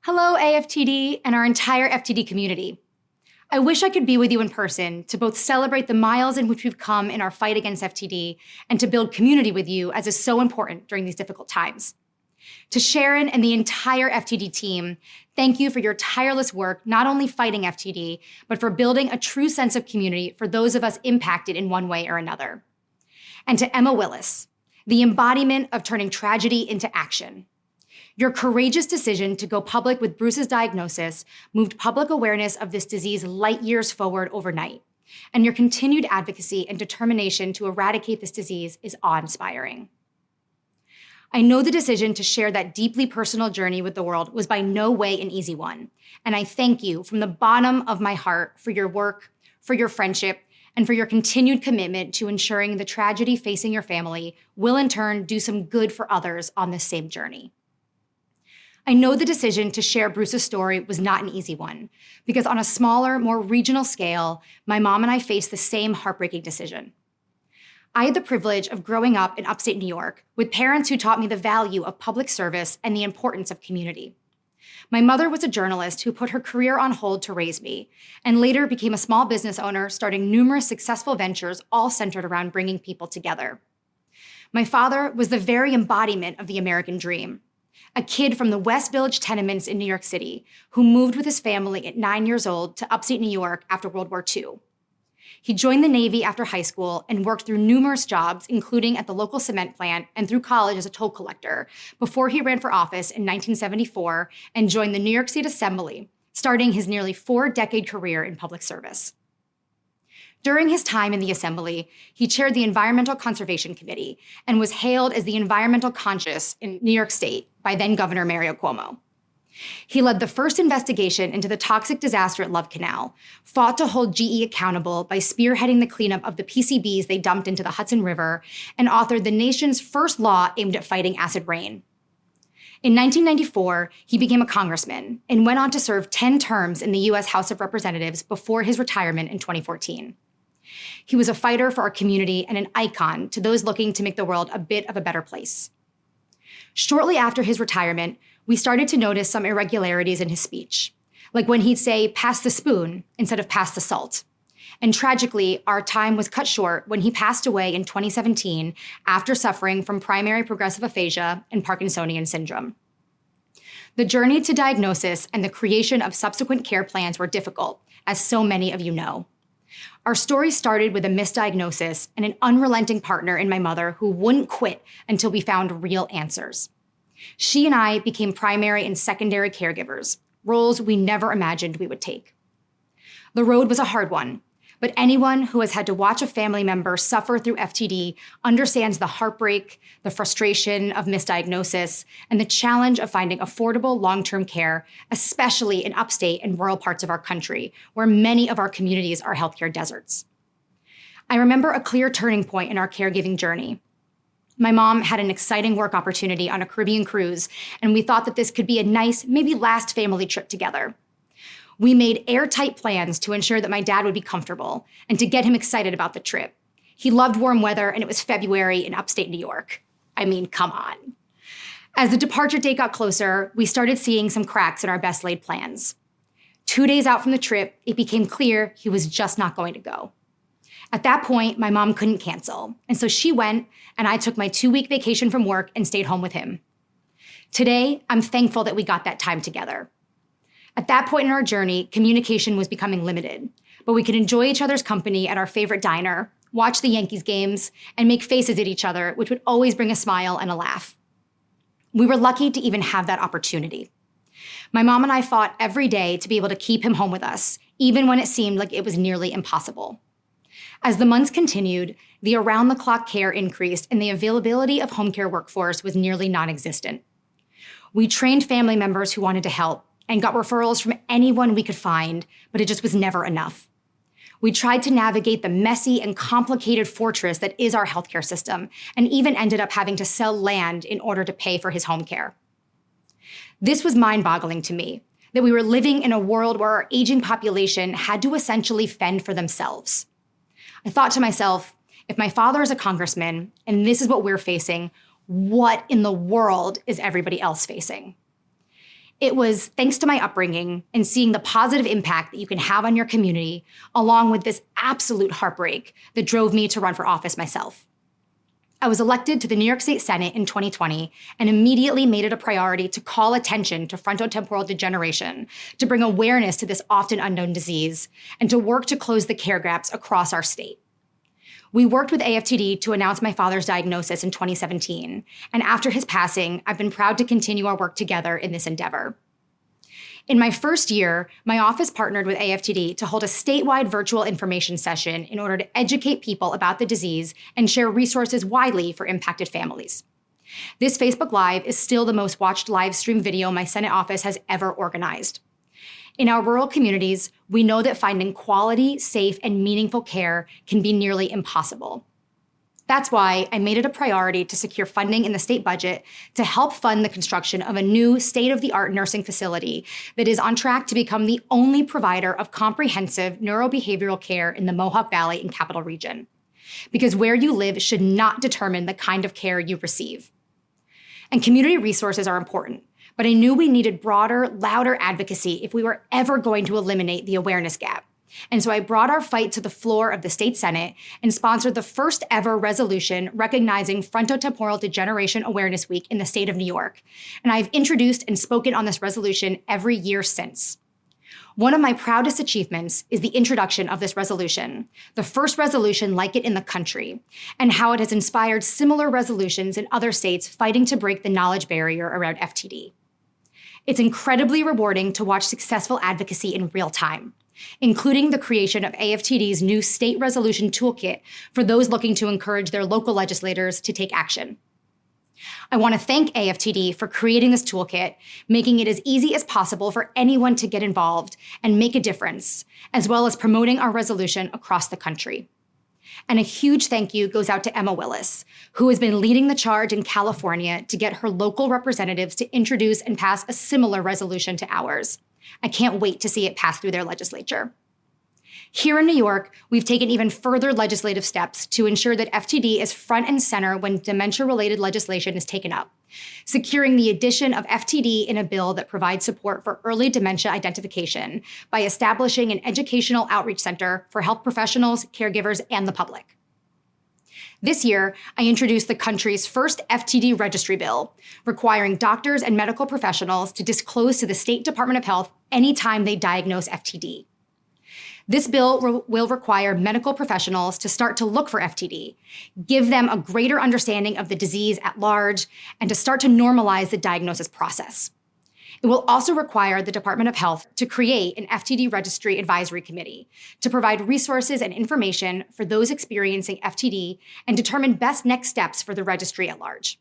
Hello, AFTD and our entire FTD community. I wish I could be with you in person to both celebrate the miles in which we've come in our fight against FTD and to build community with you, as is so important during these difficult times. To Sharon and the entire FTD team, thank you for your tireless work, not only fighting FTD, but for building a true sense of community for those of us impacted in one way or another. And to Emma Willis, the embodiment of turning tragedy into action. Your courageous decision to go public with Bruce's diagnosis moved public awareness of this disease light years forward overnight, and your continued advocacy and determination to eradicate this disease is awe-inspiring. I know the decision to share that deeply personal journey with the world was by no way an easy one, and I thank you from the bottom of my heart for your work, for your friendship, and for your continued commitment to ensuring the tragedy facing your family will in turn do some good for others on this same journey. I know the decision to share Bruce's story was not an easy one, because on a smaller, more regional scale, my mom and I faced the same heartbreaking decision. I had the privilege of growing up in upstate New York with parents who taught me the value of public service and the importance of community. My mother was a journalist who put her career on hold to raise me, and later became a small business owner, starting numerous successful ventures all centered around bringing people together. My father was the very embodiment of the American dream. A kid from the West Village tenements in New York City who moved with his family at 9 years old to upstate New York after World War II. He joined the Navy after high school and worked through numerous jobs, including at the local cement plant and through college as a toll collector, before he ran for office in 1974 and joined the New York State Assembly, starting his nearly 4-decade career in public service. During his time in the Assembly, he chaired the Environmental Conservation Committee and was hailed as the environmental conscious in New York State by then-Governor Mario Cuomo. He led the first investigation into the toxic disaster at Love Canal, fought to hold GE accountable by spearheading the cleanup of the PCBs they dumped into the Hudson River, and authored the nation's first law aimed at fighting acid rain. In 1994, he became a congressman and went on to serve 10 terms in the U.S. House of Representatives before his retirement in 2014. He was a fighter for our community and an icon to those looking to make the world a bit of a better place. Shortly after his retirement, we started to notice some irregularities in his speech, like when he'd say, "pass the spoon," instead of "pass the salt." And tragically, our time was cut short when he passed away in 2017 after suffering from primary progressive aphasia and Parkinsonian syndrome. The journey to diagnosis and the creation of subsequent care plans were difficult, as so many of you know. Our story started with a misdiagnosis and an unrelenting partner in my mother who wouldn't quit until we found real answers. She and I became primary and secondary caregivers, roles we never imagined we would take. The road was a hard one, but anyone who has had to watch a family member suffer through FTD understands the heartbreak, the frustration of misdiagnosis, and the challenge of finding affordable long-term care, especially in upstate and rural parts of our country, where many of our communities are healthcare deserts. I remember a clear turning point in our caregiving journey. My mom had an exciting work opportunity on a Caribbean cruise, and we thought that this could be a nice, maybe last family trip together. We made airtight plans to ensure that my dad would be comfortable and to get him excited about the trip. He loved warm weather, and it was February in upstate New York. I mean, come on. As the departure date got closer, we started seeing some cracks in our best laid plans. 2 days out from the trip, it became clear he was just not going to go. At that point, my mom couldn't cancel, and so she went, and I took my 2-week vacation from work and stayed home with him. Today, I'm thankful that we got that time together. At that point in our journey, communication was becoming limited, but we could enjoy each other's company at our favorite diner, watch the Yankees games, and make faces at each other, which would always bring a smile and a laugh. We were lucky to even have that opportunity. My mom and I fought every day to be able to keep him home with us, even when it seemed like it was nearly impossible. As the months continued, the around-the-clock care increased and the availability of home care workforce was nearly non-existent. We trained family members who wanted to help and got referrals from anyone we could find, but it just was never enough. We tried to navigate the messy and complicated fortress that is our healthcare system, and even ended up having to sell land in order to pay for his home care. This was mind-boggling to me, that we were living in a world where our aging population had to essentially fend for themselves. I thought to myself, if my father is a congressman, and this is what we're facing, what in the world is everybody else facing? It was thanks to my upbringing and seeing the positive impact that you can have on your community, along with this absolute heartbreak, that drove me to run for office myself. I was elected to the New York State Senate in 2020 and immediately made it a priority to call attention to frontotemporal degeneration, to bring awareness to this often unknown disease, and to work to close the care gaps across our state. We worked with AFTD to announce my father's diagnosis in 2017, and after his passing, I've been proud to continue our work together in this endeavor. In my first year, my office partnered with AFTD to hold a statewide virtual information session in order to educate people about the disease and share resources widely for impacted families. This Facebook Live is still the most watched live stream video my Senate office has ever organized. In our rural communities, we know that finding quality, safe, and meaningful care can be nearly impossible. That's why I made it a priority to secure funding in the state budget to help fund the construction of a new state-of-the-art nursing facility that is on track to become the only provider of comprehensive neurobehavioral care in the Mohawk Valley and Capital Region. Because where you live should not determine the kind of care you receive. And community resources are important, but I knew we needed broader, louder advocacy if we were ever going to eliminate the awareness gap. And so I brought our fight to the floor of the state Senate and sponsored the first ever resolution recognizing Frontotemporal Degeneration Awareness Week in the state of New York. And I've introduced and spoken on this resolution every year since. One of my proudest achievements is the introduction of this resolution, the first resolution like it in the country, and how it has inspired similar resolutions in other states fighting to break the knowledge barrier around FTD. It's incredibly rewarding to watch successful advocacy in real time, including the creation of AFTD's new state resolution toolkit for those looking to encourage their local legislators to take action. I want to thank AFTD for creating this toolkit, making it as easy as possible for anyone to get involved and make a difference, as well as promoting our resolution across the country. And a huge thank you goes out to Emma Willis, who has been leading the charge in California to get her local representatives to introduce and pass a similar resolution to ours. I can't wait to see it pass through their legislature. Here in New York, we've taken even further legislative steps to ensure that FTD is front and center when dementia-related legislation is taken up, securing the addition of FTD in a bill that provides support for early dementia identification by establishing an educational outreach center for health professionals, caregivers, and the public. This year, I introduced the country's first FTD registry bill, requiring doctors and medical professionals to disclose to the State Department of Health anytime they diagnose FTD. This bill will require medical professionals to start to look for FTD, give them a greater understanding of the disease at large, and to start to normalize the diagnosis process. It will also require the Department of Health to create an FTD Registry Advisory Committee to provide resources and information for those experiencing FTD and determine best next steps for the registry at large.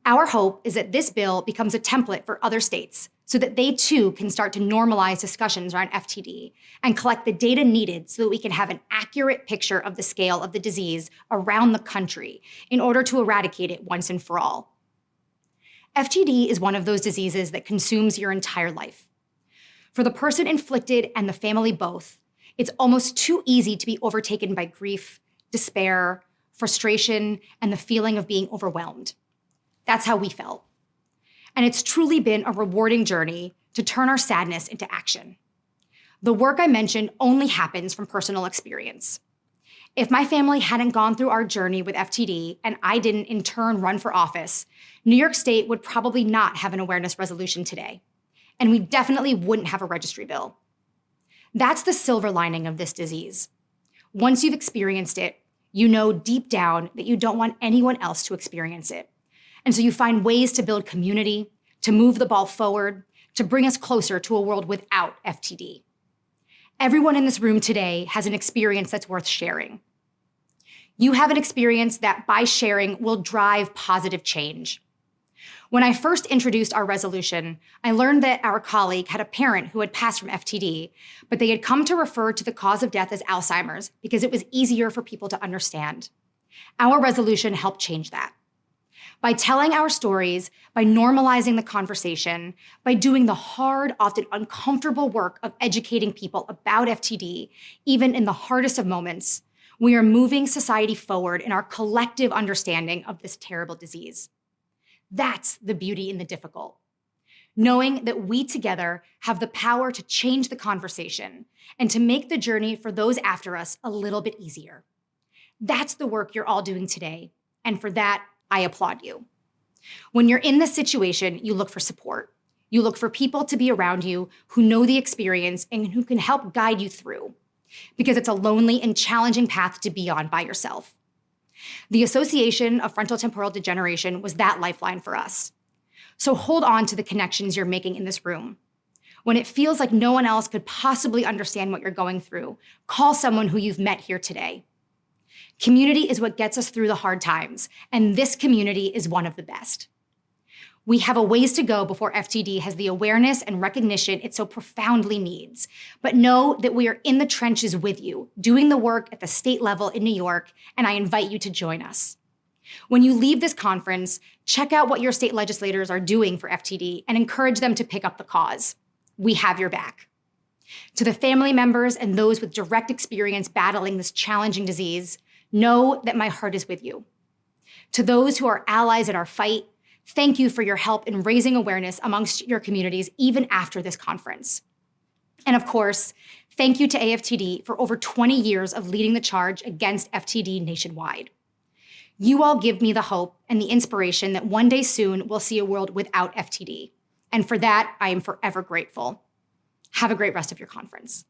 Our hope is that this bill becomes a template for other states so that they too can start to normalize discussions around FTD and collect the data needed so that we can have an accurate picture of the scale of the disease around the country in order to eradicate it once and for all. FTD is one of those diseases that consumes your entire life. For the person inflicted and the family both, it's almost too easy to be overtaken by grief, despair, frustration, and the feeling of being overwhelmed. That's how we felt. And it's truly been a rewarding journey to turn our sadness into action. The work I mentioned only happens from personal experience. If my family hadn't gone through our journey with FTD and I didn't in turn run for office, New York State would probably not have an awareness resolution today. And we definitely wouldn't have a registry bill. That's the silver lining of this disease. Once you've experienced it, you know deep down that you don't want anyone else to experience it. And so you find ways to build community, to move the ball forward, to bring us closer to a world without FTD. Everyone in this room today has an experience that's worth sharing. You have an experience that, by sharing, will drive positive change. When I first introduced our resolution, I learned that our colleague had a parent who had passed from FTD, but they had come to refer to the cause of death as Alzheimer's because it was easier for people to understand. Our resolution helped change that. By telling our stories, by normalizing the conversation, by doing the hard, often uncomfortable work of educating people about FTD, even in the hardest of moments, we are moving society forward in our collective understanding of this terrible disease. That's the beauty in the difficult. knowing that we together have the power to change the conversation and to make the journey for those after us a little bit easier. That's the work you're all doing today, and for that, I applaud you. When you're in this situation, you look for support. You look for people to be around you who know the experience and who can help guide you through, because it's a lonely and challenging path to be on by yourself. The Association of Frontotemporal Degeneration was that lifeline for us. So hold on to the connections you're making in this room. When it feels like no one else could possibly understand what you're going through, call someone who you've met here today. Community is what gets us through the hard times, and this community is one of the best. We have a ways to go before FTD has the awareness and recognition it so profoundly needs. But know that we are in the trenches with you, doing the work at the state level in New York, and I invite you to join us. When you leave this conference, check out what your state legislators are doing for FTD and encourage them to pick up the cause. We have your back. To the family members and those with direct experience battling this challenging disease, know that my heart is with you. To those who are allies in our fight, thank you for your help in raising awareness amongst your communities even after this conference. And of course, thank you to AFTD for over 20 years of leading the charge against FTD nationwide. You all give me the hope and the inspiration that one day soon we'll see a world without FTD. And for that, I am forever grateful. Have a great rest of your conference.